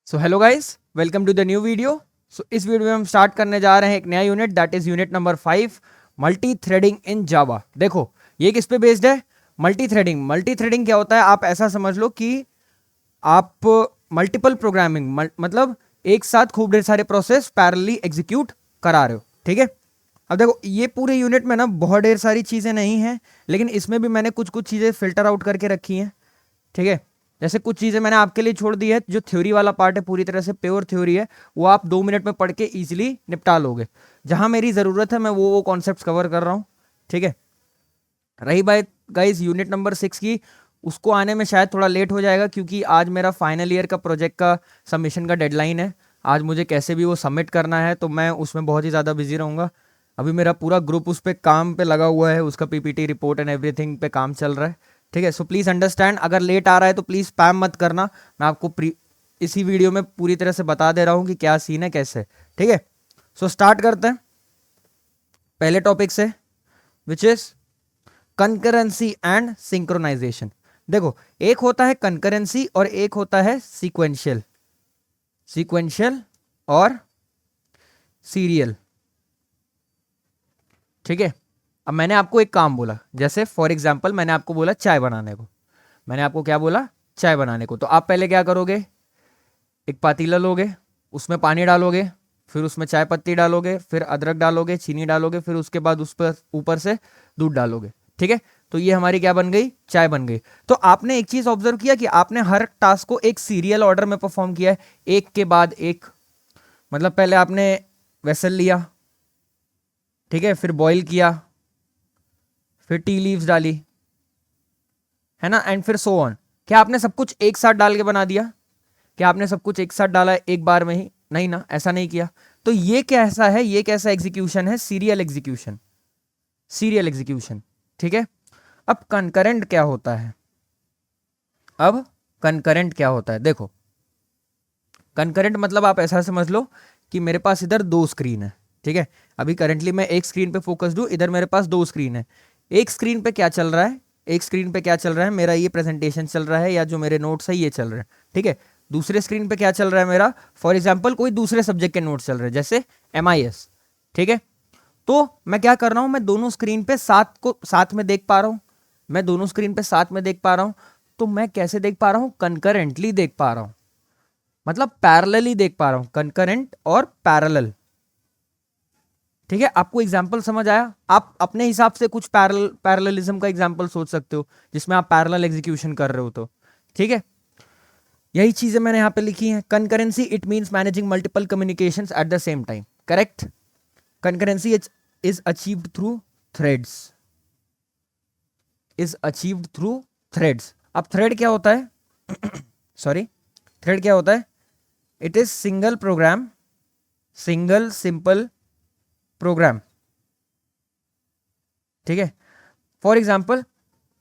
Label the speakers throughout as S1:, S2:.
S1: So hello guys, welcome to the new video. So इस video में हम start करने जा रहे हैं एक नया unit, that is unit number 5, multi threading in Java. देखो ये किस पे बेस्ड है? Multi threading. मल्टी थ्रेडिंग क्या होता है, आप ऐसा समझ लो कि आप मल्टीपल प्रोग्रामिंग मतलब एक साथ खूब ढेर सारे प्रोसेस पैरेलली एग्जीक्यूट करा रहे हो। ठीक है, अब देखो ये पूरे यूनिट में ना बहुत ढेर सारी चीज़ें नहीं हैं, लेकिन इसमें भी मैंने कुछ कुछ चीज़ें फिल्टर आउट करके रखी हैं। ठीक है, जैसे कुछ चीज़ें मैंने आपके लिए छोड़ दी है। जो थ्योरी वाला पार्ट है पूरी तरह से प्योर थ्योरी है, वो आप 2 मिनट में पढ़ के इजीली निपटा लोगे। जहां मेरी ज़रूरत है मैं वो कॉन्सेप्ट्स कवर कर रहा हूँ। ठीक है, रही बात गाइस यूनिट नंबर 6 की, उसको आने में शायद थोड़ा लेट हो जाएगा क्योंकि आज मेरा फाइनल ईयर का प्रोजेक्ट का सबमिशन का डेडलाइन है। आज मुझे कैसे भी वो सबमिट करना है, तो मैं उसमें बहुत ही ज़्यादा बिजी रहूँगा। अभी मेरा पूरा ग्रुप उस पर काम पे लगा हुआ है, उसका पीपीटी रिपोर्ट एंड एवरीथिंग पे काम चल रहा है। ठीक है, सो प्लीज़ अंडरस्टैंड, अगर लेट आ रहा है तो प्लीज़ स्पैम मत करना। मैं आपको इसी वीडियो में पूरी तरह से बता दे रहा हूँ कि क्या सीन है कैसे। ठीक है, सो स्टार्ट करते हैं पहले टॉपिक से, which is concurrency and synchronisation. देखो, एक होता है कंकरेंसी और एक होता है सीक्वेंशियल। सीक्वेंशियल और सीरियल। ठीक है, अब मैंने आपको एक काम बोला, जैसे फॉर एग्जांपल मैंने आपको बोला चाय बनाने को। मैंने आपको क्या बोला? चाय बनाने को। तो आप पहले क्या करोगे? एक पातीला लोगे, उसमें पानी डालोगे, फिर उसमें चाय पत्ती डालोगे, फिर अदरक डालोगे, चीनी डालोगे, फिर उसके बाद उस पर ऊपर से दूध डालोगे। ठीक है, तो ये हमारी क्या बन गई? चाय बन गई। तो आपने एक चीज ऑब्जर्व किया कि आपने हर टास्क को एक सीरियल ऑर्डर में परफॉर्म किया है, एक के बाद एक। मतलब पहले आपने वेसल लिया, ठीक है, फिर बॉईल किया, फिर टी लीव्स डाली, है ना, एंड फिर सो ऑन। क्या आपने सब कुछ एक साथ डाल के बना दिया? क्या आपने सब कुछ एक साथ डाला एक बार में ही? नहीं ना, ऐसा नहीं किया। तो ये कैसा है? ये कैसा एग्जीक्यूशन है? Serial execution. Serial execution. ठीक है, अब कंकरेंट क्या होता है? अब कंकरेंट क्या होता है? देखो, कंकरेंट मतलब आप ऐसा समझ लो कि मेरे पास इधर दो स्क्रीन है। ठीक है, अभी करंटली मैं एक स्क्रीन पे फोकस्ड हूं, इधर मेरे पास दो स्क्रीन है। एक स्क्रीन पे क्या चल रहा है? एक स्क्रीन पे क्या चल रहा है? मेरा ये प्रेजेंटेशन चल रहा है या जो मेरे नोट्स है ये चल रहे हैं। ठीक है, दूसरे स्क्रीन पे क्या चल रहा है मेरा? फॉर एग्जाम्पल कोई दूसरे सब्जेक्ट के नोट्स चल रहे हैं, जैसे MIS। ठीक है, तो मैं क्या कर रहा हूं? मैं दोनों स्क्रीन पे साथ में देख पा रहा हूं। मैं दोनों स्क्रीन पे साथ में देख पा रहा हूं। तो मैं कैसे देख पा रहा हूं? कंकरेंटली देख पा रहा हूं, मतलब पैरेलली देख पा रहा हूं, कंकरेंट और पैरेलल। ठीक है, आपको एग्जाम्पल समझ आया? आप अपने हिसाब से कुछ पैरेललिज्म का एग्जाम्पल सोच सकते हो जिसमें आप पैरेलल एग्जीक्यूशन कर रहे हो। तो ठीक है, यही चीजें मैंने यहां पे लिखी हैं। Concurrency it means managing multiple communications at the same time. Correct, concurrency is achieved through threads. Is achieved through threads. अब थ्रेड क्या होता है? सॉरी, थ्रेड क्या होता है? It is single programme, single simple programme. ठीक है, फॉर एग्जाम्पल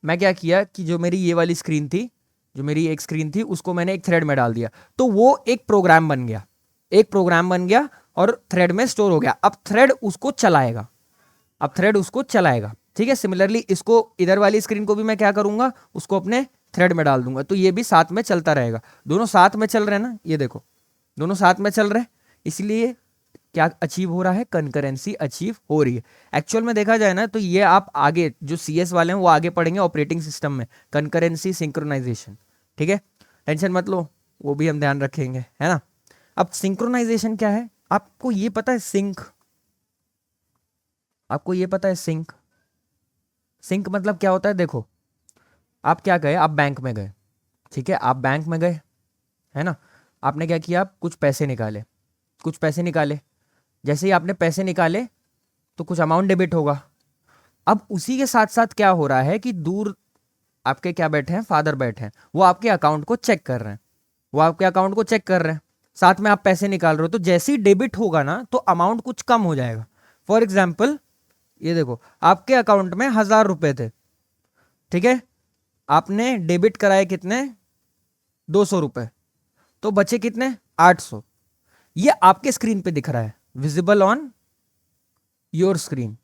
S1: मैं क्या किया कि जो मेरी ये वाली स्क्रीन थी, जो मेरी एक स्क्रीन थी, उसको मैंने एक थ्रेड में डाल दिया, तो वो एक प्रोग्राम बन गया। एक प्रोग्राम बन गया और थ्रेड में स्टोर हो गया। अब थ्रेड उसको चलाएगा। अब थ्रेड उसको चलाएगा। ठीक है, सिमिलरली इसको, इधर वाली स्क्रीन को भी मैं क्या करूंगा? उसको अपने थ्रेड में डाल दूंगा, तो ये भी साथ में चलता रहेगा। दोनों साथ में चल रहे हैं ना, ये देखो, दोनों साथ में चल रहे हैं। इसलिए क्या अचीव हो रहा है? कंकरेंसी अचीव हो रही है। एक्चुअल में देखा जाए ना, तो ये आप आगे जो CS वाले हैं वो आगे पढ़ेंगे ऑपरेटिंग सिस्टम में, कंकरेंसी सिंक्रोनाइजेशन। ठीक है, टेंशन मत लो, वो भी हम ध्यान रखेंगे, है ना। अब सिंक्रोनाइजेशन क्या है? आपको ये पता है? सिंक, आपको ये पता है? सिंक, सिंक मतलब क्या होता है? देखो, आप क्या गए? आप बैंक में गए। ठीक है, आप बैंक में गए, है ना। आपने क्या किया? आप कुछ पैसे निकाले, कुछ पैसे निकाले। जैसे ही आपने पैसे निकाले तो कुछ अमाउंट डेबिट होगा। अब उसी के साथ साथ क्या हो रहा है कि दूर आपके क्या बैठे हैं? फादर बैठे हैं, वो आपके अकाउंट को चेक कर रहे हैं। वो आपके अकाउंट को चेक कर रहे हैं, साथ में आप पैसे निकाल रहे हो। तो जैसे ही डेबिट होगा ना, तो अमाउंट कुछ कम हो जाएगा। फॉर एग्जाम्पल ये देखो, आपके अकाउंट में 1,000 रुपए थे। ठीक है, आपने डेबिट कराए कितने? 200 रुपए। तो बचे कितने? 800। ये आपके स्क्रीन पे दिख रहा है, विजिबल ऑन योर स्क्रीन।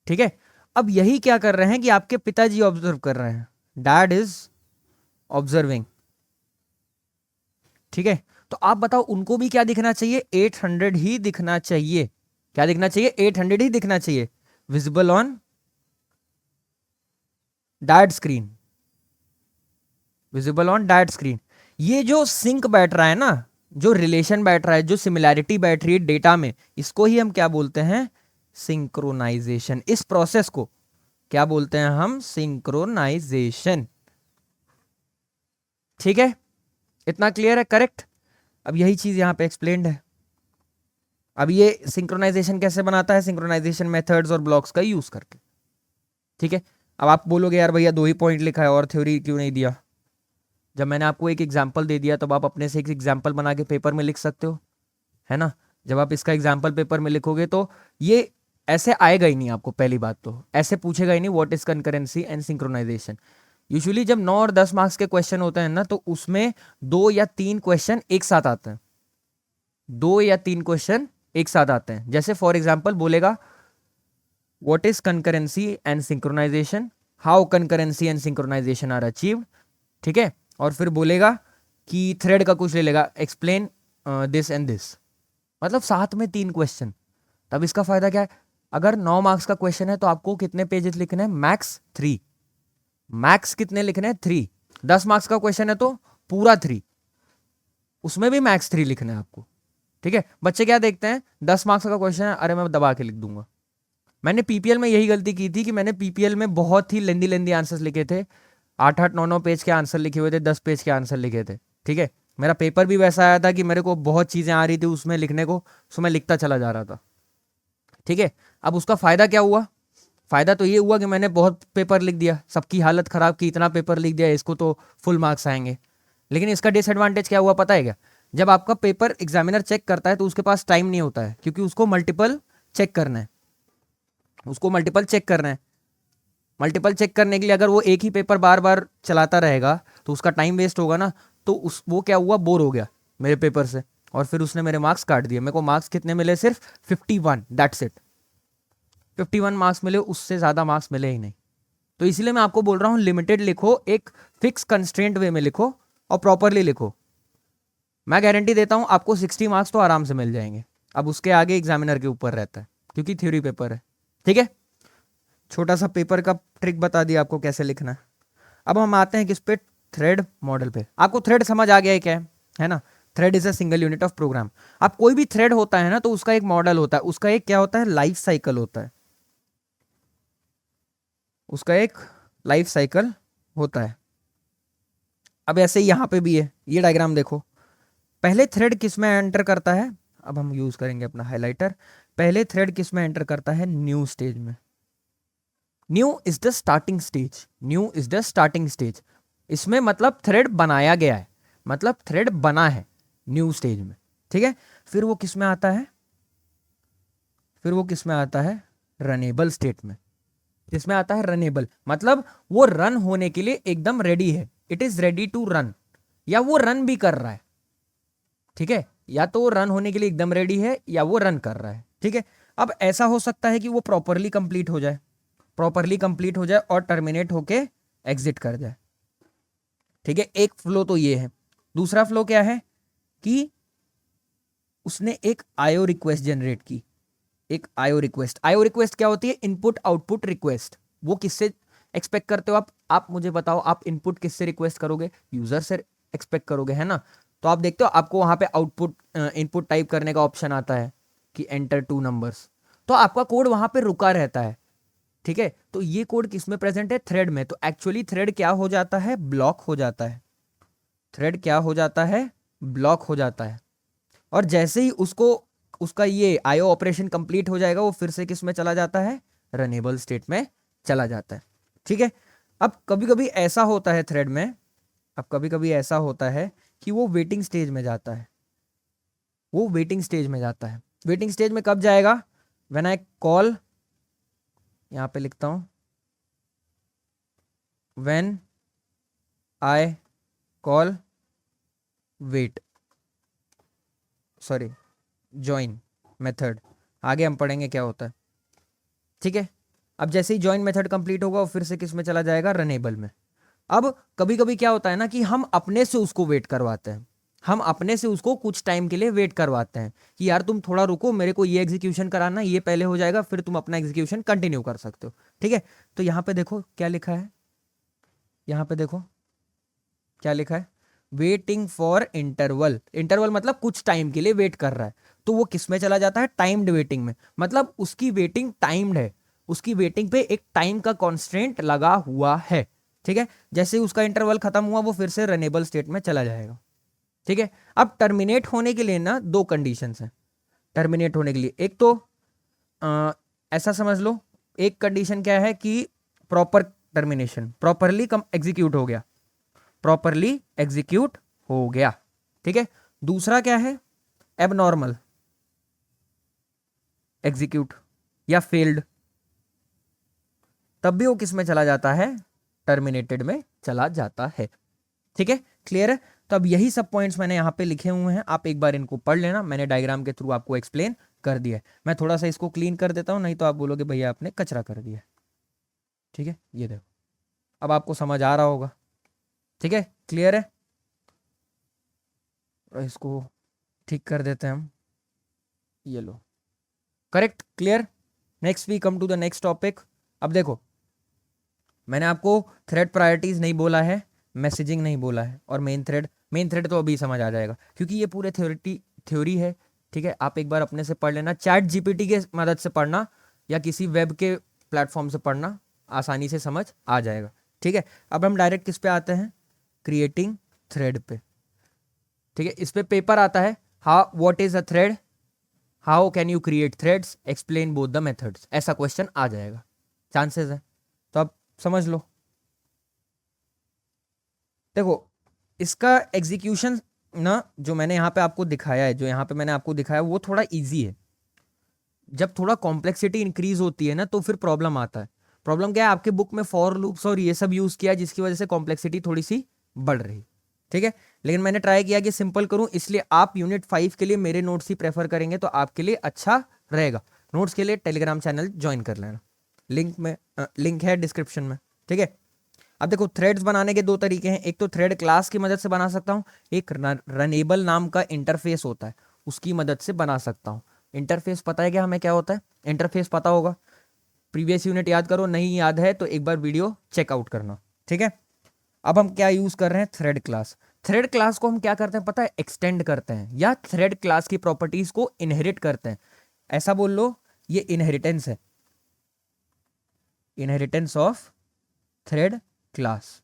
S1: ठीक है, अब यही क्या कर रहे हैं कि आपके पिताजी ऑब्जर्व कर रहे हैं। Dad is observing. ठीक है, तो आप बताओ उनको भी क्या दिखना चाहिए, 800 ही दिखना चाहिए। क्या दिखना चाहिए, 800 ही दिखना चाहिए, visible on direct screen, visible on direct screen. ये जो सिंक बैठ रहा है ना, जो रिलेशन बैठ रहा है, जो सिमिलैरिटी बैठ रही है डेटा में, इसको ही हम क्या बोलते हैं, सिंक्रोनाइजेशन। इस प्रोसेस को क्या बोलते हैं हम, सिंक्रोनाइजेशन। ठीक है, इतना क्लियर है, करेक्ट। अब यही चीज यहां पे एक्सप्लेन्ड है। अब ये सिंक्रोनाइजेशन कैसे बनाता है, सिंक्रोनाइजेशन मेथड्स और ब्लॉक्स का यूज करके। ठीक है, अब आप बोलोगे यार भैया 2 ही पॉइंट लिखा है और थ्योरी क्यों नहीं दिया। जब मैंने आपको एक एग्जाम्पल दे दिया तब आप अपने से एक एग्जाम्पल बना के पेपर में लिख सकते हो, है ना। जब आप इसका एग्जाम्पल पेपर में लिखोगे तो ये ऐसे आएगा ही नहीं आपको, पहली बात तो ऐसे पूछेगा ही नहीं what is concurrency and synchronisation. Usually जब 9 और 10 मार्क्स के क्वेश्चन होते हैं ना, तो उसमें 2 या 3 क्वेश्चन एक साथ आते हैं, 2 या 3 क्वेश्चन एक साथ आते हैं। जैसे फॉर एग्जाम्पल बोलेगा what is concurrency and synchronisation, how concurrency and synchronisation are achieved. ठीक है, और फिर बोलेगा कि थ्रेड का कुछ ले लेगा, एक्सप्लेन दिस एंड दिस, मतलब साथ में 3 क्वेश्चन। तब इसका फायदा क्या है, अगर 9 मार्क्स का क्वेश्चन है तो आपको कितने पेजेस लिखने हैं, मैक्स 3, मैक्स कितने लिखने हैं 3। 10 मार्क्स का क्वेश्चन है तो पूरा 3, उसमें भी मैक्स 3 लिखना है आपको। ठीक है, बच्चे क्या देखते हैं, 10 मार्क्स का क्वेश्चन है, अरे मैं दबा के लिख दूंगा। मैंने पीपीएल में यही गलती की थी कि मैंने पीपीएल में बहुत ही लेंदी लेंदी आंसर्स लिखे थे, 8-8 9-9 पेज के आंसर लिखे हुए थे, 10 पेज के आंसर लिखे थे। ठीक है, मेरा पेपर भी वैसा आया था कि मेरे को बहुत चीजें आ रही थी उसमें लिखने को, सो मैं लिखता चला जा रहा था। ठीक है, अब उसका फायदा क्या हुआ, फायदा तो ये हुआ कि मैंने बहुत पेपर लिख दिया, सबकी हालत खराब की, इतना पेपर लिख दिया, इसको तो फुल मार्क्स आएंगे। लेकिन इसका डिसएडवांटेज क्या हुआ पता है क्या, जब आपका पेपर एग्जामिनर चेक करता है तो उसके पास टाइम नहीं होता है, क्योंकि उसको मल्टीपल चेक करना है, उसको मल्टीपल चेक करना है। मल्टीपल चेक करने के लिए अगर वो एक ही पेपर बार बार चलाता रहेगा तो उसका टाइम वेस्ट होगा ना। तो वो क्या हुआ, बोर हो गया मेरे पेपर से, और फिर उसने मेरे मार्क्स काट दिए। मेरे को मार्क्स कितने मिले, सिर्फ 51, दैट्स इट, 51 मार्क्स मिले, उससे ज्यादा मार्क्स मिले ही नहीं। तो इसलिए मैं आपको बोल रहा हूं लिमिटेड लिखो, एक फिक्स कंस्ट्रेंट वे में लिखो और प्रॉपरली लिखो। मैं गारंटी देता हूं आपको 60 मार्क्स तो आराम से मिल जाएंगे। अब उसके आगे एग्जामिनर के ऊपर रहता है, क्योंकि थ्योरी पेपर है। ठीक है, छोटा सा पेपर का ट्रिक बता दिया आपको कैसे लिखना है। अब हम आते हैं किस पे, थ्रेड मॉडल पे। आपको थ्रेड समझ आ गया है क्या है ना। Thread is a single unit of programme. अब कोई भी थ्रेड होता है ना तो उसका एक मॉडल होता है, उसका एक क्या होता है, लाइफ साइकिल होता है, उसका एक लाइफ साइकिल होता है। अब ऐसे ही यहां पे भी है, ये डायग्राम देखो। पहले थ्रेड किस में एंटर करता है, अब हम यूज करेंगे अपना हाइलाइटर। पहले थ्रेड किस में एंटर करता है, न्यू स्टेज में। New is the starting stage, new is the starting stage. इसमें मतलब थ्रेड बनाया गया है, मतलब थ्रेड बना है न्यू स्टेज में। ठीक है, फिर वो किस में आता है, फिर वो किस में आता है, रनेबल स्टेट में। किसमें आता है, रनेबल, मतलब वो रन होने के लिए एकदम रेडी है, it is ready to run, या वो रन भी कर रहा है। ठीक है, या तो वो रन होने के लिए एकदम रेडी है या वो रन कर रहा है। ठीक है, अब ऐसा हो सकता है कि वो प्रॉपरली कंप्लीट हो जाए, प्रॉपरली कंप्लीट हो जाए और टर्मिनेट होके एग्जिट कर जाए। ठीक है, एक फ्लो तो ये है। दूसरा फ्लो क्या है कि उसने एक आईओ रिक्वेस्ट जनरेट की, एक आईओ रिक्वेस्ट। आईओ रिक्वेस्ट क्या होती है, इनपुट आउटपुट रिक्वेस्ट। वो किससे एक्सपेक्ट करते हो आप मुझे बताओ, आप इनपुट किससे रिक्वेस्ट करोगे, यूजर से एक्सपेक्ट करोगे, है ना। तो आप देखते हो आपको वहां पे आउटपुट इनपुट टाइप करने का ऑप्शन आता है कि एंटर 2 नंबर्स, तो आपका कोड वहां पे रुका रहता है। ठीक है, तो ये कोड किस में प्रेजेंट है, थ्रेड में। तो एक्चुअली थ्रेड क्या हो जाता है, ब्लॉक हो जाता है। थ्रेड क्या हो जाता है, ब्लॉक हो जाता है। और जैसे ही उसको उसका ये आईओ ऑपरेशन कंप्लीट हो जाएगा, वो फिर से किस में चला जाता है, रनेबल स्टेट में चला जाता है। ठीक है, अब कभी कभी ऐसा होता है थ्रेड में, अब कभी कभी ऐसा होता है कि वो वेटिंग स्टेज में जाता है, वो वेटिंग स्टेज में जाता है। वेटिंग स्टेज में कब जाएगा, व्हेन आई कॉल, यहां पे लिखता हूं, when I call wait, sorry join method, आगे हम पढ़ेंगे क्या होता है। ठीक है, अब जैसे ही ज्वाइन मेथड कंप्लीट होगा वो फिर से किस में चला जाएगा, रनेबल में। अब कभी कभी क्या होता है ना कि हम अपने से उसको वेट करवाते हैं, हम अपने से उसको कुछ टाइम के लिए वेट करवाते हैं कि यार तुम थोड़ा रुको, मेरे को ये एग्जीक्यूशन कराना, ये पहले हो जाएगा, फिर तुम अपना एग्जीक्यूशन कंटिन्यू कर सकते हो। ठीक है, तो यहाँ पे देखो क्या लिखा है, यहाँ पे देखो क्या लिखा है, वेटिंग फॉर इंटरवल। इंटरवल मतलब कुछ टाइम के लिए वेट कर रहा है, तो वो किस में चला जाता है, टाइम्ड वेटिंग में। मतलब उसकी वेटिंग टाइम्ड है, उसकी वेटिंग पे एक टाइम का कॉन्स्टेंट लगा हुआ है। ठीक है, जैसे ही उसका इंटरवल खत्म हुआ वो फिर से रनेबल स्टेट में चला जाएगा। ठीक है, अब टर्मिनेट होने के लिए ना दो कंडीशंस हैं। टर्मिनेट होने के लिए एक तो ऐसा समझ लो, एक कंडीशन क्या है कि प्रॉपर टर्मिनेशन, प्रॉपरली कम एग्जीक्यूट हो गया, प्रॉपरली एग्जीक्यूट हो गया। ठीक है, दूसरा क्या है, एबनॉर्मल एग्जीक्यूट या फेल्ड, तब भी वो किस में चला जाता है, टर्मिनेटेड में चला जाता है। ठीक है, क्लियर है। तो अब यही सब पॉइंट्स मैंने यहाँ पे लिखे हुए हैं, आप एक बार इनको पढ़ लेना, मैंने डायग्राम के थ्रू आपको एक्सप्लेन कर दिया है। मैं थोड़ा सा इसको क्लीन कर देता हूँ, नहीं तो आप बोलोगे भैया आपने कचरा कर दिया। ठीक है, ये देखो अब आपको समझ आ रहा होगा। ठीक है, क्लियर है। और इसको ठीक कर देते हैं हम, ये लो, correct, clear. Next we come to the next topic. अब देखो मैंने आपको थ्रेड प्रायोरिटीज नहीं बोला है, मैसेजिंग नहीं बोला है, और मेन थ्रेड तो अभी समझ आ जाएगा क्योंकि ये पूरे थ्योरी है। ठीक है, आप एक बार अपने से पढ़ लेना, चैट जीपीटी के मदद से पढ़ना या किसी वेब के प्लेटफॉर्म से पढ़ना, आसानी से समझ आ जाएगा। ठीक है, अब हम डायरेक्ट किस पे आते हैं, क्रिएटिंग थ्रेड पे। ठीक है, इस पे पेपर आता है, how what is a thread, how can you create threads, explain both the methods, ऐसा क्वेश्चन आ जाएगा, चांसेस है, तो आप समझ लो। देखो इसका एग्जीक्यूशन ना, जो मैंने यहाँ पे आपको दिखाया है, जो यहाँ पे मैंने आपको दिखाया वो थोड़ा इजी है। जब थोड़ा कॉम्प्लेक्सिटी इंक्रीज होती है ना तो फिर प्रॉब्लम आता है। प्रॉब्लम क्या है, आपके बुक में फॉर लूप्स और ये सब यूज किया जिसकी वजह से कॉम्प्लेक्सिटी थोड़ी सी बढ़ रही। ठीक है, लेकिन मैंने ट्राई किया कि सिंपल करूं, इसलिए आप यूनिट 5 के लिए मेरे नोट्स ही प्रेफर करेंगे तो आपके लिए अच्छा रहेगा। नोट्स के लिए टेलीग्राम चैनल ज्वाइन कर लेना, लिंक है डिस्क्रिप्शन में। ठीक है, अब देखो थ्रेड्स बनाने के दो तरीके हैं, एक तो थ्रेड क्लास की मदद से बना सकता हूं, एक रनेबल नाम का इंटरफेस होता है उसकी मदद से बना सकता हूं। इंटरफेस पता है क्या हमें क्या होता है, इंटरफेस पता होगा, प्रीवियस यूनिट याद करो, नहीं याद है तो एक बार वीडियो चेकआउट करना। ठीक है, अब हम क्या यूज कर रहे हैं, थ्रेड क्लास। थ्रेड क्लास को हम क्या करते हैं पता है, एक्सटेंड करते हैं या थ्रेड क्लास की प्रॉपर्टीज को इनहेरिट करते हैं। ऐसा बोल लो, ये इनहेरिटेंस है, inheritance of thread class,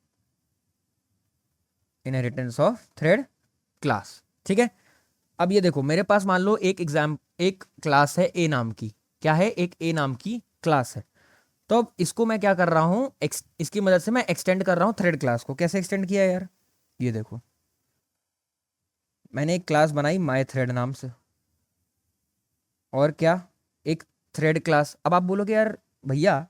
S1: inheritance of thread class. ठीक है, अब ये देखो मेरे पास मान लो एक क्लास है ए नाम की, क्या है, एक ए नाम की क्लास है। तो अब इसको मैं क्या कर रहा हूं, इसकी मदद से मैं एक्सटेंड कर रहा हूं थ्रेड क्लास को। कैसे एक्सटेंड किया है यार, ये देखो मैंने एक क्लास बनाई माय थ्रेड नाम से, और क्या, एक थ्रेड क्लास। अब आप बोलोगे यार भैया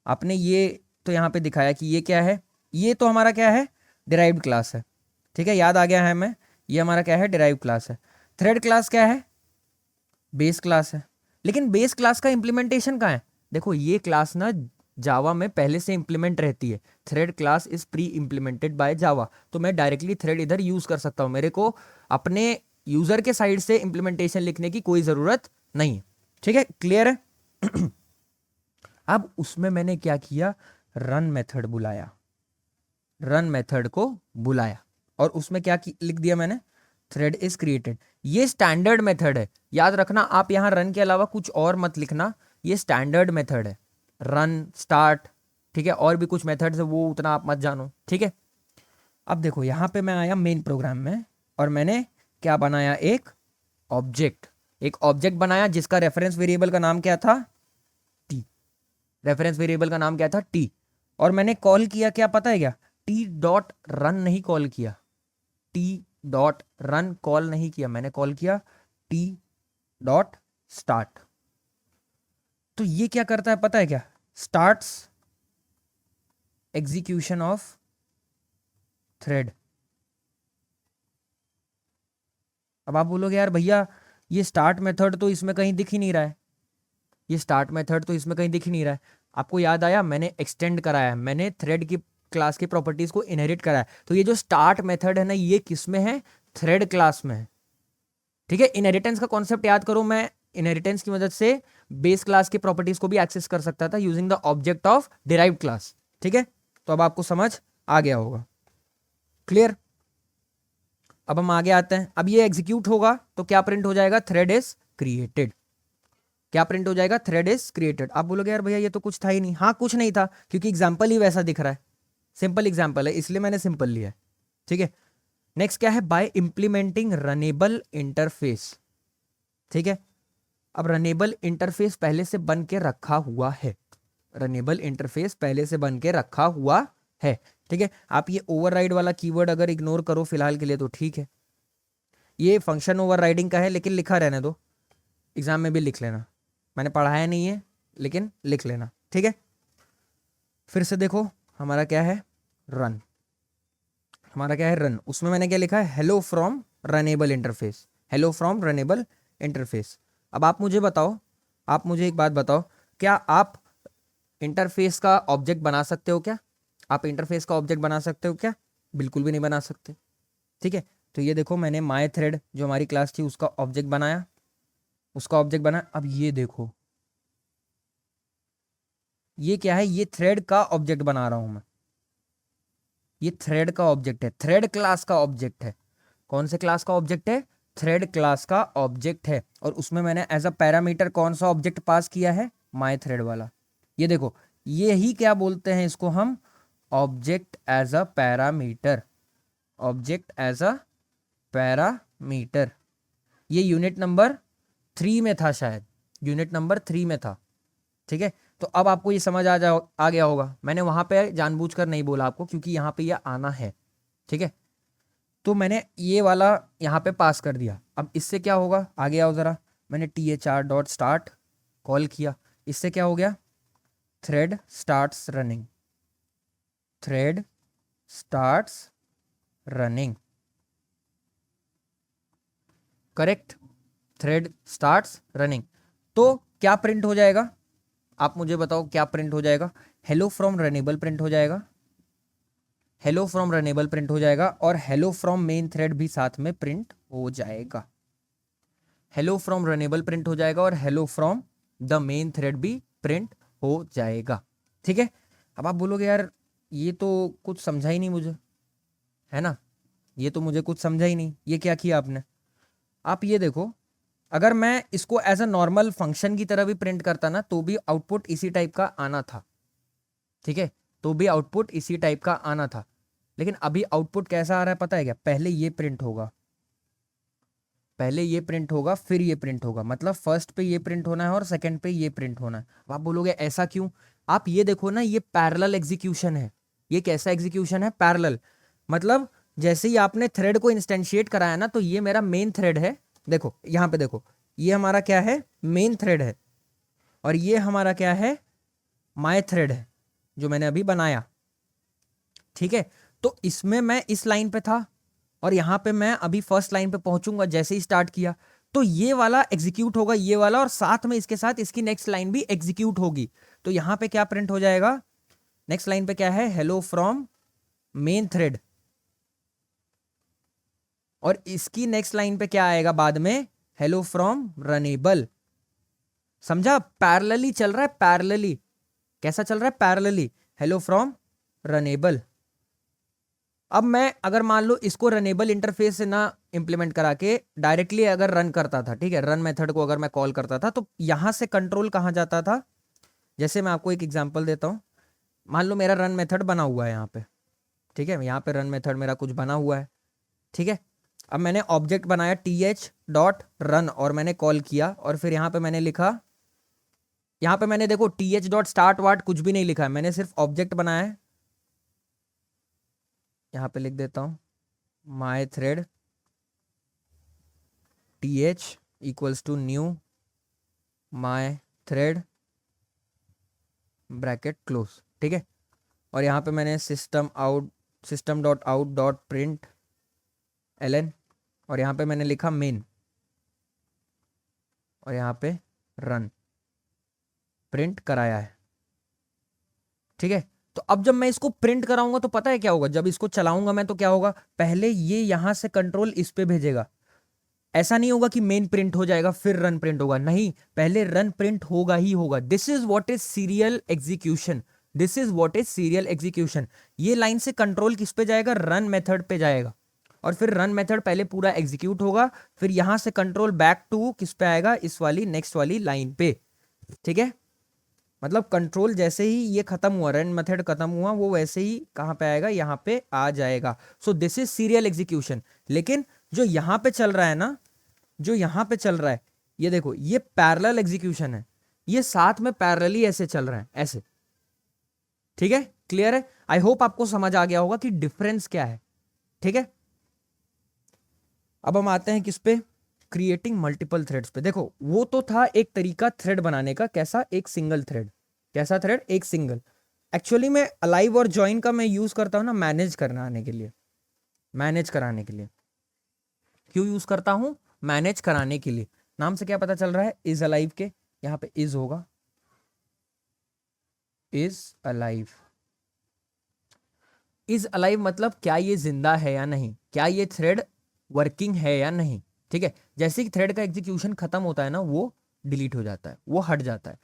S1: आपने ये तो यहाँ पे दिखाया कि ये क्या है, ये तो हमारा क्या है, डिराइव्ड क्लास है। ठीक है, याद आ गया है हमें, ये हमारा क्या है, डिराइव्ड क्लास है। थ्रेड क्लास क्या है, बेस क्लास है। लेकिन बेस क्लास का इंप्लीमेंटेशन कहाँ है, देखो ये क्लास ना जावा में पहले से इंप्लीमेंट रहती है, thread class is pre implemented by Java, तो मैं डायरेक्टली थ्रेड इधर यूज कर सकता हूं, मेरे को अपने यूजर के साइड से इंप्लीमेंटेशन लिखने की कोई जरूरत नहीं है। ठीक है, क्लियर है। अब उसमें मैंने क्या किया, रन मेथड बुलाया, रन मेथड को बुलाया, और उसमें क्या लिख दिया मैंने, थ्रेड इज क्रिएटेड। ये स्टैंडर्ड मेथड है, याद रखना, आप यहां रन के अलावा कुछ और मत लिखना, ये स्टैंडर्ड मेथड है, रन स्टार्ट। ठीक है, और भी कुछ मेथड्स है वो उतना आप मत जानो। ठीक है, अब देखो यहां पे मैं आया मेन प्रोग्राम में, और मैंने क्या बनाया, एक ऑब्जेक्ट, एक ऑब्जेक्ट बनाया जिसका रेफरेंस वेरिएबल का नाम क्या था, टी, रेफरेंस वेरिएबल का नाम क्या था, टी। और मैंने कॉल किया क्या पता है क्या, टी डॉट रन नहीं कॉल किया, टी डॉट रन कॉल नहीं किया, मैंने कॉल किया टी डॉट स्टार्ट। तो ये क्या करता है पता है क्या, स्टार्ट्स एग्जीक्यूशन ऑफ थ्रेड। अब आप बोलोगे यार भैया ये स्टार्ट मेथड तो इसमें कहीं दिख ही नहीं रहा है, ये स्टार्ट मेथड तो इसमें कहीं दिख ही नहीं रहा है। आपको याद आया, मैंने एक्सटेंड कराया, मैंने थ्रेड की क्लास की प्रॉपर्टीज को इनहेरिट कराया, तो ये जो स्टार्ट मेथड है ना, ये किस में है, थ्रेड क्लास में है। ठीक है, इनहेरिटेंस का कॉन्सेप्ट याद करो, मैं इनहेरिटेंस की मदद से बेस क्लास की प्रॉपर्टीज को भी एक्सेस कर सकता था using the object of derived class. ठीक है, तो अब आपको समझ आ गया होगा, क्लियर। अब हम आगे आते हैं, अब ये एग्जीक्यूट होगा तो क्या प्रिंट हो जाएगा, थ्रेड इज क्रिएटेड। क्या प्रिंट हो जाएगा, थ्रेड इज क्रिएटेड। आप बोलोगे यार भैया ये तो कुछ था ही नहीं। हाँ, कुछ नहीं था, क्योंकि एग्जाम्पल ही वैसा दिख रहा है, सिंपल एग्जाम्पल है, इसलिए मैंने सिंपल लिया है। ठीक है, नेक्स्ट क्या है, बाय इंप्लीमेंटिंग रनेबल इंटरफेस। ठीक है, अब रनेबल इंटरफेस पहले से बन के रखा हुआ है, रनेबल इंटरफेस पहले से बन के रखा हुआ है। ठीक है, आप ये ओवरराइड वाला कीवर्ड अगर इग्नोर करो फिलहाल के लिए तो ठीक है, ये फंक्शन ओवरराइडिंग का है, लेकिन लिखा रहने दो, एग्जाम में भी लिख लेना, मैंने पढ़ाया नहीं है लेकिन लिख लेना। ठीक है, फिर से देखो हमारा क्या है, रन, हमारा क्या है रन, उसमें मैंने क्या लिखा है, hello from runnable interface, hello from runnable interface. अब आप मुझे बताओ, आप मुझे एक बात बताओ, क्या आप इंटरफेस का ऑब्जेक्ट बना सकते हो क्या, आप इंटरफेस का ऑब्जेक्ट बना सकते हो क्या, बिल्कुल भी नहीं बना सकते। ठीक है, तो ये देखो मैंने माय थ्रेड जो हमारी क्लास थी उसका ऑब्जेक्ट बनाया, उसका ऑब्जेक्ट बना। अब ये देखो ये क्या है, ये थ्रेड का ऑब्जेक्ट बना रहा हूं मैं, ये थ्रेड का ऑब्जेक्ट है, थ्रेड क्लास का ऑब्जेक्ट है। कौन से क्लास का ऑब्जेक्ट है, थ्रेड क्लास का ऑब्जेक्ट है, और उसमें मैंने एज अ पैरामीटर कौन सा ऑब्जेक्ट पास किया है, माय थ्रेड वाला। ये देखो, ये ही क्या बोलते हैं इसको हम, object as a parameter, object as a parameter. ये यूनिट नंबर 3 में था शायद, यूनिट नंबर 3 में था। ठीक है, तो अब आपको ये समझ आ गया होगा, मैंने वहां पे जानबूझकर नहीं बोला आपको, क्योंकि यहाँ पे ये आना है। ठीक है, तो मैंने ये वाला यहाँ पे पास कर दिया। अब इससे क्या होगा, आगे आओ जरा, मैंने thr.start कॉल किया, इससे क्या हो गया, thread starts running, thread starts running, correct, thread starts running. तो क्या प्रिंट हो जाएगा, आप मुझे बताओ क्या प्रिंट हो जाएगा, हेलो फ्रॉम रनेबल प्रिंट हो जाएगा, हेलो फ्रॉम रनेबल प्रिंट हो जाएगा, और हेलो फ्रॉम मेन थ्रेड भी साथ में प्रिंट हो जाएगा, हेलो फ्रॉम रनेबल प्रिंट हो जाएगा, और hello from the main thread भी प्रिंट हो जाएगा। ठीक है, अब आप बोलोगे यार ये तो कुछ समझा ही नहीं मुझे, है ना, ये तो मुझे कुछ समझा ही नहीं, ये क्या किया आपने। आप ये देखो, अगर मैं इसको एज अ नॉर्मल फंक्शन की तरह भी प्रिंट करता ना तो भी आउटपुट इसी टाइप का आना था। ठीक है, तो भी आउटपुट इसी टाइप का आना था, लेकिन अभी आउटपुट कैसा आ रहा है पता है क्या, पहले ये प्रिंट होगा, पहले ये प्रिंट होगा फिर ये प्रिंट होगा, मतलब फर्स्ट पे ये प्रिंट होना है और सेकंड पे ये प्रिंट होना है। अब आप बोलोगे ऐसा क्यों, आप ये देखो ना, ये पैरेलल एग्जीक्यूशन है। ये कैसा एग्जीक्यूशन है, पैरेलल, मतलब जैसे ही आपने थ्रेड को इंस्टेंशिएट कराया ना, तो ये मेरा मेन थ्रेड है, देखो यहाँ पे देखो, ये हमारा क्या है, मेन थ्रेड है, और ये हमारा क्या है, माय थ्रेड है जो मैंने अभी बनाया। ठीक है, तो इसमें मैं इस लाइन पे था, और यहां पे मैं अभी फर्स्ट लाइन पे पहुंचूंगा जैसे ही स्टार्ट किया, तो ये वाला एग्जीक्यूट होगा, ये वाला, और साथ में इसके साथ इसकी नेक्स्ट लाइन भी एग्जीक्यूट होगी। तो यहां पे क्या प्रिंट हो जाएगा, नेक्स्ट लाइन पे क्या है, हेलो फ्रॉम मेन थ्रेड, और इसकी नेक्स्ट लाइन पे क्या आएगा बाद में, हेलो फ्रॉम रनेबल। समझा, पैरेलली चल रहा है, पैरेलली, कैसा चल रहा है, पैरेलली, हेलो फ्रॉम रनेबल। अब मैं अगर मान लो इसको रनेबल इंटरफेस से ना इंप्लीमेंट करा के डायरेक्टली अगर रन करता था, ठीक है, रन मेथड को अगर मैं कॉल करता था, तो यहां से कंट्रोल कहां जाता था, जैसे मैं आपको एक एग्जांपल देता हूं, मान लो मेरा रन मेथड बना हुआ है यहाँ पे, ठीक है, यहाँ पे रन मेथड मेरा कुछ बना हुआ है। ठीक है, अब मैंने ऑब्जेक्ट बनाया th.run और मैंने कॉल किया, और फिर यहाँ पे मैंने लिखा, यहाँ पे मैंने देखो th.start वाट कुछ भी नहीं लिखा है, मैंने सिर्फ ऑब्जेक्ट बनाया है। यहाँ पे लिख देता हूं, my thread th equals to new my thread bracket close. ठीक है, और यहाँ पे मैंने system dot out dot print ln, और यहाँ पे मैंने लिखा मेन, और यहाँ पे रन प्रिंट कराया है। ठीक है, तो अब जब मैं इसको प्रिंट कराऊंगा तो पता है क्या होगा, जब इसको चलाऊंगा मैं तो क्या होगा, पहले ये यहां से कंट्रोल इस पे भेजेगा। ऐसा नहीं होगा कि मेन प्रिंट हो जाएगा फिर रन प्रिंट होगा, नहीं, पहले रन प्रिंट होगा ही होगा। This is what is serial execution, this is what is serial execution. ये लाइन से कंट्रोल किस पे जाएगा, रन मेथड पे जाएगा, और फिर रन मेथड पहले पूरा एग्जीक्यूट होगा, फिर यहां से कंट्रोल बैक टू किस पे आएगा, इस वाली नेक्स्ट वाली लाइन पे। ठीक है, मतलब कंट्रोल जैसे ही ये खत्म हुआ, रन मेथड खत्म हुआ, वो वैसे ही कहां पे आएगा, यहां पे आ जाएगा। So this is serial execution. लेकिन जो यहां पे चल रहा है ना, जो यहां पे चल रहा है, ये देखो, ये पैरेलल एग्जीक्यूशन है, ये साथ में पैरेलली ऐसे चल रहे हैं, ऐसे। ठीक है, क्लियर है? आई होप आपको समझ आ गया होगा कि डिफरेंस क्या है। ठीक है, अब हम आते हैं किस पे, क्रिएटिंग मल्टीपल थ्रेड्स पे। देखो वो तो था एक तरीका थ्रेड बनाने का, कैसा, एक सिंगल थ्रेड। कैसा थ्रेड, एक सिंगल। एक्चुअली में अलाइव और ज्वाइन का मैं यूज करता हूं ना मैनेज कराने के लिए, मैनेज कराने के लिए। क्यों यूज करता हूं, मैनेज कराने के लिए। नाम से क्या पता चल रहा है, इज अलाइव के, यहां पे इज होगा, इज अलाइव। इज अलाइव मतलब क्या ये जिंदा है या नहीं, क्या ये थ्रेड वर्किंग है या नहीं। ठीक है, जैसे कि थ्रेड का एग्जीक्यूशन खत्म होता है ना, वो डिलीट हो जाता है, वो हट जाता है।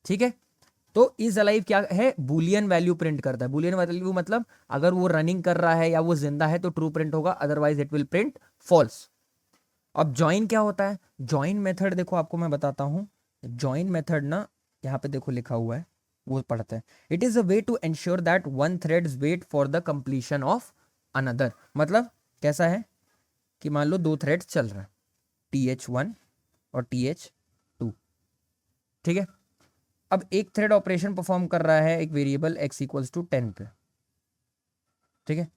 S1: ठीक है, तो इज अलाइव क्या है, बुलियन वैल्यू प्रिंट करता है। बुलियन वैल्यू मतलब अगर वो रनिंग कर रहा है या वो जिंदा है तो ट्रू प्रिंट होगा, otherwise it will print false. अब ज्वाइन क्या होता है, ज्वाइन मेथड देखो आपको मैं बताता हूं। ज्वाइन मेथड ना, यहाँ पे देखो लिखा हुआ है, वो पढ़ते हैं। It is a way to ensure that one threads wait for the completion of another. मतलब कैसा है कि मान लो दो थ्रेड्स चल रहा है, TH1 और TH2। ठीक है, अब एक थ्रेड ऑपरेशन परफॉर्म कर रहा है एक वेरिएबल x इक्वल्स टू 10 पे। ठीक है,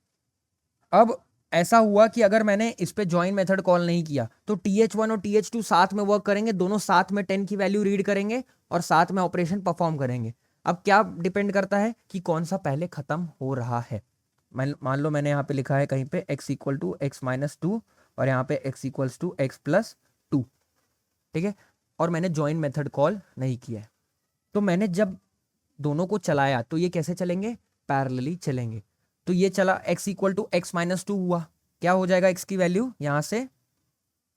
S1: अब ऐसा हुआ कि अगर मैंने इस पे ज्वाइन मेथड कॉल नहीं किया तो TH1 और TH2 साथ में वर्क करेंगे, दोनों साथ में 10 की वैल्यू रीड करेंगे और साथ में ऑपरेशन परफॉर्म करेंगे। अब क्या डिपेंड करता है कि कौन सा पहले खत्म हो रहा है। मान लो मैंने यहाँ पे लिखा है कहीं पे x equal to x minus 2 और यहाँ पे x equals to x plus 2। ठीक है, और मैंने ज्वाइन मेथड कॉल नहीं किया है, तो मैंने जब दोनों को चलाया तो ये कैसे चलेंगे, पैरेलली चलेंगे। तो ये चला x equal to x minus 2 हुआ, क्या हो जाएगा x की वैल्यू यहां से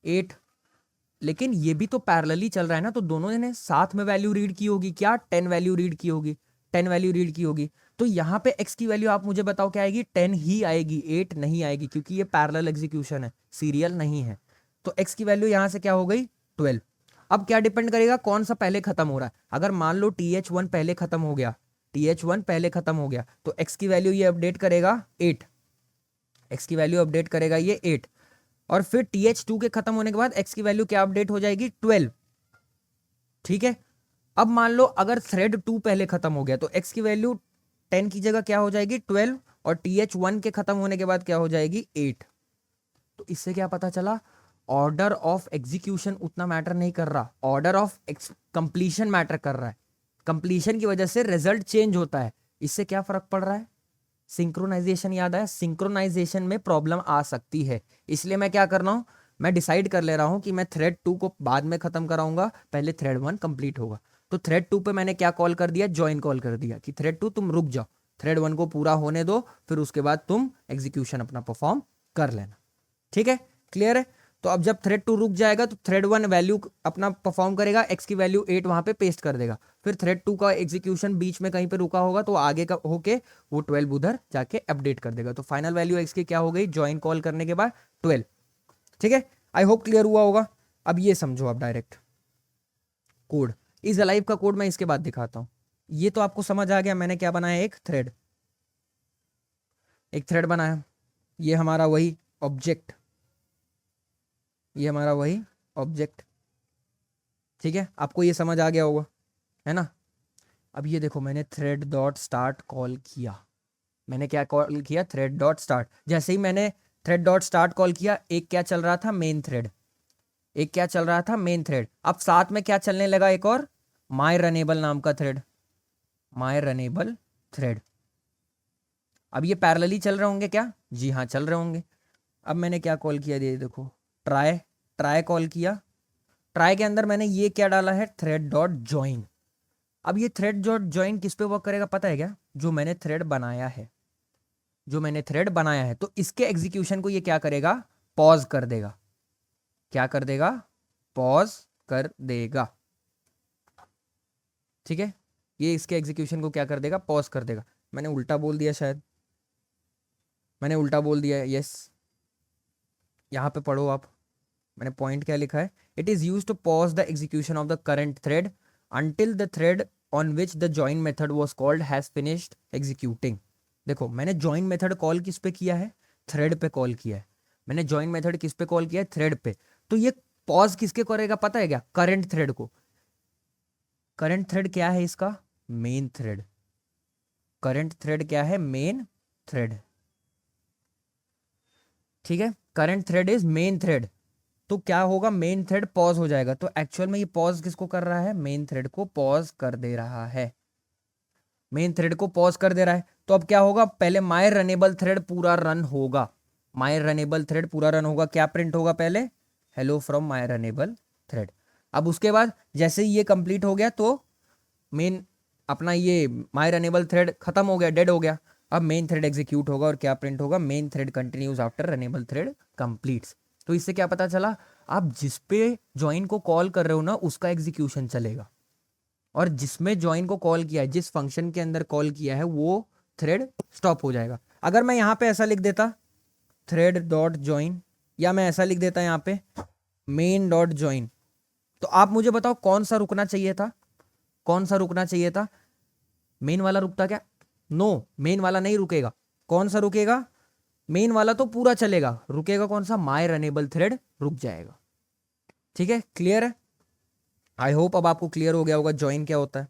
S1: 8। लेकिन ये भी तो पैरेलली चल रहा है ना, तो दोनों ने साथ में वैल्यू रीड की होगी, क्या 10 वैल्यू रीड की होगी, 10 वैल्यू रीड की होगी। तो यहाँ पे x की वैल्यू आप मुझे बताओ क्या आएगी, 10 ही आएगी, 8 नहीं आएगी, क्योंकि ये पैरेलल एग्जीक्यूशन है, सीरियल नहीं है। तो x की वैल्यू यहाँ से क्या हो गई, 12। अब क्या डिपेंड करेगा कौन सा पहले खत्म हो रहा है। अगर मान लो TH1 पहले खत्म हो गया, TH1 पहले खत्म हो गया, तो x की वैल्यू ये अपडेट करेगा 8, x की वैल्यू अपडेट करेगा ये 8। और फिर TH2 के खत्म होने के बाद x की वैल्यू क्या अपडेट हो जाएगी, 12। ठीक है, अब मान लो अगर थ्रेड 2 पहले खत्म हो गया तो x की वैल्यू 10 की जगह क्या हो जाएगी, 12, और TH1 के खत्म होने के बाद क्या हो जाएगी, 8। तो इससे क्या पता चला, ऑर्डर ऑफ एग्जीक्यूशन उतना मैटर नहीं कर रहा, ऑर्डर ऑफ कंप्लीशन मैटर कर रहा है। कंप्लीशन की वजह से रिजल्ट चेंज होता है। इससे क्या फर्क पड़ रहा है, सिंक्रोनाइजेशन याद आया, सिंक्रोनाइजेशन में प्रॉब्लम आ सकती है। इसलिए मैं क्या कर रहा हूं, मैं डिसाइड कर ले रहा हूं कि मैं थ्रेड 2 को बाद में खत्म कराऊंगा, पहले थ्रेड 1 कंप्लीट होगा। तो थ्रेड 2 पे मैंने क्या कॉल कर दिया, ज्वाइन कॉल कर दिया कि थ्रेड 2 तुम रुक जाओ, थ्रेड 1 को पूरा होने दो, फिर उसके बाद तुम एग्जीक्यूशन अपना परफॉर्म कर लेना। ठीक है, क्लियर है? तो अब जब थ्रेड 2 रुक जाएगा तो थ्रेड 1 वैल्यू अपना परफॉर्म करेगा, x की वैल्यू 8 वहां पे पेस्ट कर देगा, फिर थ्रेड 2 का एग्जीक्यूशन बीच में कहीं पे रुका होगा तो आगे का होके वो 12 उधर जाके अपडेट कर देगा। तो फाइनल वैल्यू x की क्या हो गई, ज्वाइन कॉल करने के बाद 12। ठीक है, आई होप क्लियर हुआ होगा। अब ये समझो, आप डायरेक्ट कोड, इज अलाइव का कोड मैं इसके बाद दिखाता हूं। ये तो आपको समझ आ गया, मैंने क्या बनाया, एक थ्रेड, एक थ्रेड बनाया, ये हमारा वही ऑब्जेक्ट, ये हमारा वही ऑब्जेक्ट। ठीक है, आपको ये समझ आ गया होगा, है ना? अब ये देखो, मैंने थ्रेड डॉट स्टार्ट कॉल किया, मैंने क्या कॉल किया, थ्रेड डॉट स्टार्ट। जैसे ही मैंने थ्रेड डॉट स्टार्ट कॉल किया, एक क्या चल रहा था, मेन थ्रेड, एक क्या चल रहा था, मेन थ्रेड। अब साथ में क्या चलने लगा, एक और माई रनेबल नाम का थ्रेड, माई रनेबल थ्रेड। अब ये पैरेलली चल रहे होंगे क्या, जी हाँ चल रहे होंगे। अब मैंने क्या कॉल किया, ये देखो, ट्राई, ट्राई कॉल किया। ट्राई के अंदर मैंने ये क्या डाला है, थ्रेड डॉट ज्वाइन। अब ये थ्रेड जो ज्वाइन किस पे वर्क करेगा पता है क्या? जो मैंने थ्रेड बनाया है, जो मैंने थ्रेड बनाया है, तो इसके एग्जीक्यूशन को ये क्या करेगा? पॉज कर देगा। क्या कर देगा? पॉज कर देगा। ठीक है, ये इसके एग्जीक्यूशन को क्या कर देगा? पॉज कर देगा। मैंने उल्टा बोल दिया, शायद मैंने उल्टा बोल दिया है। यस, यहाँ पे पढ़ो आप, मैंने पॉइंट क्या लिखा है? It is use to pause the execution of the current thread until the thread on which the join method was called has finished executing. देखो, मैंने ज्वाइन मेथड कॉल किस पे किया है? थ्रेड पे कॉल किया है। मैंने ज्वाइन मेथड किस पे कॉल किया है? थ्रेड पे। तो ये पॉज किसके करेगा पता है क्या? करंट थ्रेड को। करंट थ्रेड क्या है इसका? Main thread. करंट थ्रेड क्या है? Main thread. ठीक है, current thread is main thread. तो क्या होगा? मेन थ्रेड पॉज हो जाएगा। तो एक्चुअल में ये पॉज किसको कर रहा है? मेन थ्रेड को पॉज कर दे रहा है। मेन थ्रेड को पॉज कर दे रहा है। तो अब क्या होगा? पहले माय रनेबल थ्रेड पूरा रन होगा। माय रनेबल थ्रेड पूरा रन होगा। क्या प्रिंट होगा? पहले hello from my runnable thread. अब उसके बाद जैसे ही ये कंप्लीट हो गया तो मेन अपना ये माय रनेबल थ्रेड खत्म हो गया, डेड हो गया। अब मेन थ्रेड एग्जीक्यूट होगा और क्या प्रिंट होगा? Main thread continues after runnable thread completes. तो इससे क्या पता चला? आप जिस पे ज्वाइन को कॉल कर रहे हो ना, उसका एग्जीक्यूशन चलेगा, और जिसमें ज्वाइन को कॉल किया है, जिस फंक्शन के अंदर कॉल किया है, वो थ्रेड स्टॉप हो जाएगा। अगर मैं यहाँ पे ऐसा लिख देता थ्रेड डॉट ज्वाइन, या मैं ऐसा लिख देता यहाँ पे मेन डॉट ज्वाइन, तो आप मुझे बताओ कौन सा रुकना चाहिए था? कौन सा रुकना चाहिए था? मेन वाला रुकता क्या? नो, मेन वाला नहीं रुकेगा। कौन सा रुकेगा? मेन वाला तो पूरा चलेगा, रुकेगा कौन सा? माय रनेबल थ्रेड रुक जाएगा। ठीक है, क्लियर है? आई होप अब आपको क्लियर हो गया होगा ज्वाइन क्या होता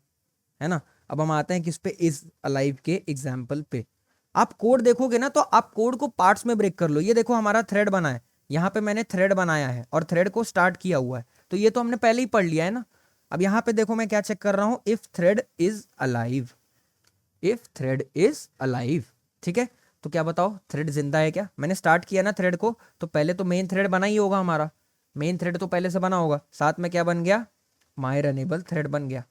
S1: है ना? अब हम आते हैं किस पे? इज अलाइव के एग्जाम्पल पे। आप कोड देखोगे ना, तो आप कोड को पार्ट्स में ब्रेक कर लो। ये देखो, हमारा थ्रेड बना है, यहाँ पे मैंने थ्रेड बनाया है और थ्रेड को स्टार्ट किया हुआ है, तो ये तो हमने पहले ही पढ़ लिया है ना। अब यहाँ पे देखो, मैं क्या चेक कर रहा हूँ? If thread is alive. If thread is alive, ठीक है, तो क्या बताओ? थ्रेड जिंदा है क्या? मैंने स्टार्ट किया ना थ्रेड को, तो पहले तो मेन थ्रेड बना ही होगा हमारा। मेन थ्रेड तो पहले से बना होगा। साथ में क्या बन गया? माय रनेबल थ्रेड बन गया।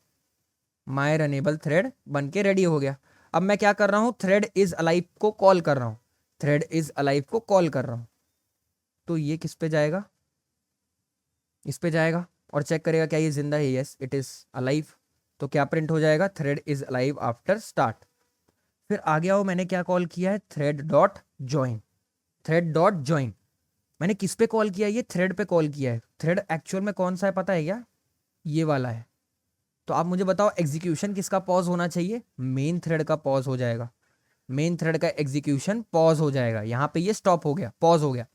S1: माय रनेबल थ्रेड बन के रेडी हो गया। अब मैं क्या कर रहा हूं? थ्रेड इज अलाइव को कॉल कर रहा हूं। थ्रेड इज अलाइव को कॉल कर रहा हूं, तो ये किस पे जाएगा? इस पे जाएगा और चेक करेगा क्या ये जिंदा है? Yes, it is alive. तो क्या प्रिंट हो जाएगा? Thread is alive after start. फिर आगे आओ, मैंने क्या कॉल किया है? Thread dot join. Thread dot join मैंने किस पे कॉल किया है? ये थ्रेड पे कॉल किया है। थ्रेड एक्चुअल में कौन सा है पता है क्या? ये वाला है। तो आप मुझे बताओ, एग्जीक्यूशन किसका पॉज होना चाहिए? मेन थ्रेड का पॉज हो जाएगा। मेन थ्रेड का एग्जीक्यूशन पॉज हो जाएगा। यहां पे ये स्टॉप हो गया, पॉज हो गया।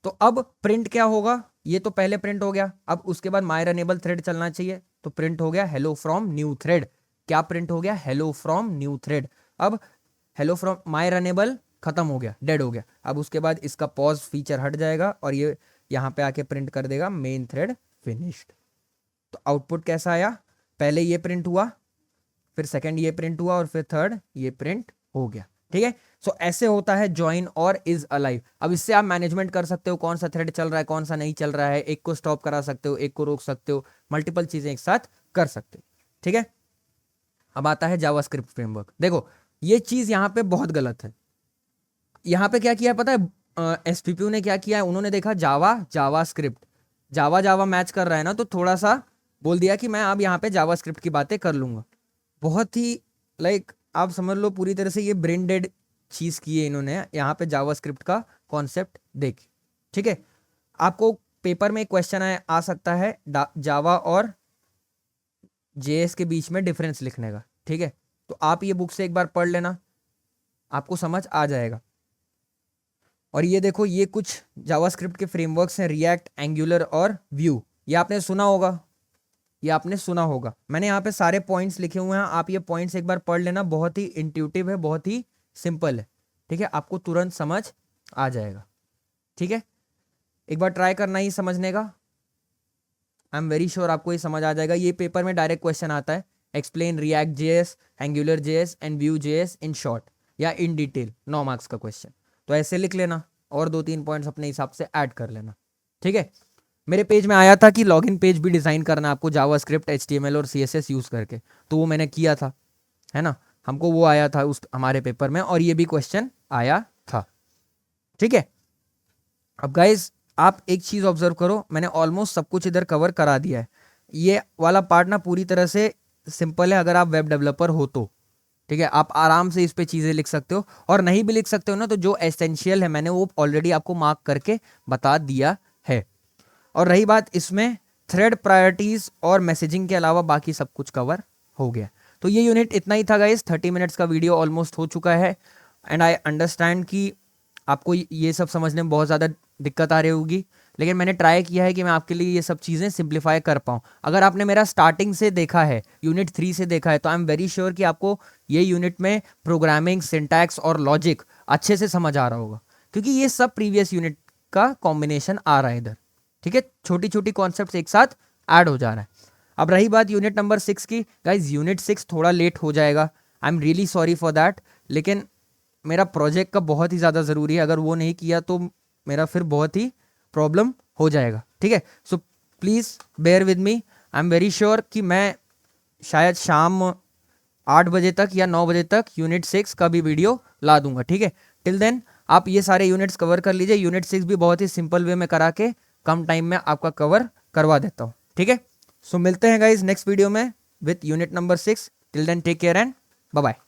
S1: तो अब प्रिंट क्या होगा? ये तो पहले प्रिंट हो गया। अब उसके बाद माय रनेबल थ्रेड चलना चाहिए, तो प्रिंट हो गया हेलो फ्रॉम न्यू थ्रेड। क्या प्रिंट हो गया? Hello from new thread. अब हेलो फ्रॉम माय रनेबल खत्म हो गया, डेड हो गया। अब उसके बाद इसका पॉज फीचर हट जाएगा और ये यहाँ पे आके प्रिंट कर देगा मेन थ्रेड फिनिश्ड। तो आउटपुट कैसा आया? पहले ये प्रिंट हुआ, फिर सेकंड ये प्रिंट हुआ, और फिर थर्ड ये प्रिंट हो गया। ठीक है, सो ऐसे होता है ज्वाइन और इज अलाइव। अब इससे आप मैनेजमेंट कर सकते हो, कौन सा थ्रेड चल रहा है, कौन सा नहीं चल रहा है। एक को स्टॉप करा सकते हो, एक को रोक सकते हो, मल्टीपल चीजें एक साथ कर सकते हो। ठीक है, अब आता है जावास्क्रिप्ट फ्रेमवर्क। देखो, ये चीज यहाँ पे बहुत गलत है। यहाँ पे क्या किया है पता है? एसपीपीयू ने क्या किया है? उन्होंने देखा जावा जावास्क्रिप्ट, जावा जावा मैच कर रहा है ना, तो थोड़ा सा बोल दिया कि मैं अब यहाँ पे जावास्क्रिप्ट की बातें कर लूंगा। बहुत ही लाइक आप समझ लो पूरी तरह से ये ब्रेन डेड चीज की है इन्होंने यहाँ पे जावास्क्रिप्ट का कॉन्सेप्ट देख। ठीक है, आपको पेपर में एक क्वेश्चन आ सकता है जावा और जेएस के बीच में डिफरेंस लिखने का। ठीक है, तो आप ये बुक से एक बार पढ़ लेना, आपको समझ आ जाएगा। और ये देखो, ये कुछ जावास्क्रिप्ट के फ्रेमवर्क्स हैं, रिएक्ट, एंगुलर और व्यू। ये आपने सुना होगा, ये आपने सुना होगा। मैंने यहाँ पे सारे पॉइंट्स लिखे हुए हैं, आप ये पॉइंट्स एक बार पढ़ लेना। बहुत ही इंट्यूटिव है, बहुत ही सिंपल है। ठीक है, आपको तुरंत समझ आ जाएगा। ठीक है, एक बार ट्राई करना ही समझने का। आई एम वेरी श्योर आपको ये समझ आ जाएगा। ये पेपर में डायरेक्ट क्वेश्चन आता है, explain react JS, angular JS and Vue JS in short या इन डिटेल, 9 मार्क्स का क्वेश्चन। तो ऐसे लिख लेना और 2-3 पॉइंट्स अपने हिसाब से ऐड कर लेना। ठीक है, मेरे पेज में आया था कि लॉगिन पेज भी डिज़ाइन करना आपको जावास्क्रिप्ट, HTML और CSS यूज़ करके, तो वो मैंने किया था, है ना, हमको वो आया था उस हमारे पेपर में, और ये भी क्वेश्चन आया था। ठीक है, अब गाइज आप एक चीज़ ऑब्जर्व करो, मैंने ऑलमोस्ट सब कुछ इधर कवर करा दिया है। ये वाला पार्ट ना पूरी तरह से सिंपल है अगर आप वेब डेवलपर हो तो, ठीक है, आप आराम से इस पे चीज़ें लिख सकते हो, और नहीं भी लिख सकते हो ना तो जो एसेंशियल है मैंने वो ऑलरेडी आपको मार्क करके बता दिया है। और रही बात इसमें थ्रेड प्रायोरिटीज और मैसेजिंग के अलावा बाकी सब कुछ कवर हो गया। तो ये यूनिट इतना ही था गाइस, 30 मिनट्स का वीडियो ऑलमोस्ट हो चुका है, एंड आई अंडरस्टैंड कि आपको ये सब समझने में बहुत ज़्यादा दिक्कत आ रही होगी, लेकिन मैंने ट्राई किया है कि मैं आपके लिए ये सब चीज़ें सिंप्लीफाई कर पाऊँ। अगर आपने मेरा स्टार्टिंग से देखा है, यूनिट 3 से देखा है, तो आई एम वेरी श्योर कि आपको ये यूनिट में प्रोग्रामिंग, सिंटैक्स और लॉजिक अच्छे से समझ आ रहा होगा, क्योंकि ये सब प्रीवियस यूनिट का कॉम्बिनेशन आ रहा है इधर। ठीक है, छोटी छोटी कॉन्सेप्ट्स एक साथ ऐड हो जा रहा है। अब रही बात यूनिट नंबर 6 की, गाइज यूनिट 6 थोड़ा लेट हो जाएगा, I am really sorry for that, लेकिन मेरा प्रोजेक्ट का बहुत ही ज़्यादा ज़रूरी है, अगर वो नहीं किया तो मेरा फिर बहुत ही प्रॉब्लम हो जाएगा। ठीक है, so please bear with me, I am very sure कि मैं शायद शाम 8 बजे तक या 9 बजे तक यूनिट 6 का भी वीडियो ला दूंगा। ठीक है, टिल देन आप ये सारे यूनिट्स कवर कर लीजिए, यूनिट 6 भी बहुत ही सिंपल वे में करा के कम टाइम में आपका कवर करवा देता हूँ। ठीक है, सो मिलते हैं गाइज नेक्स्ट वीडियो में with unit number 6। Till then take care and bye bye.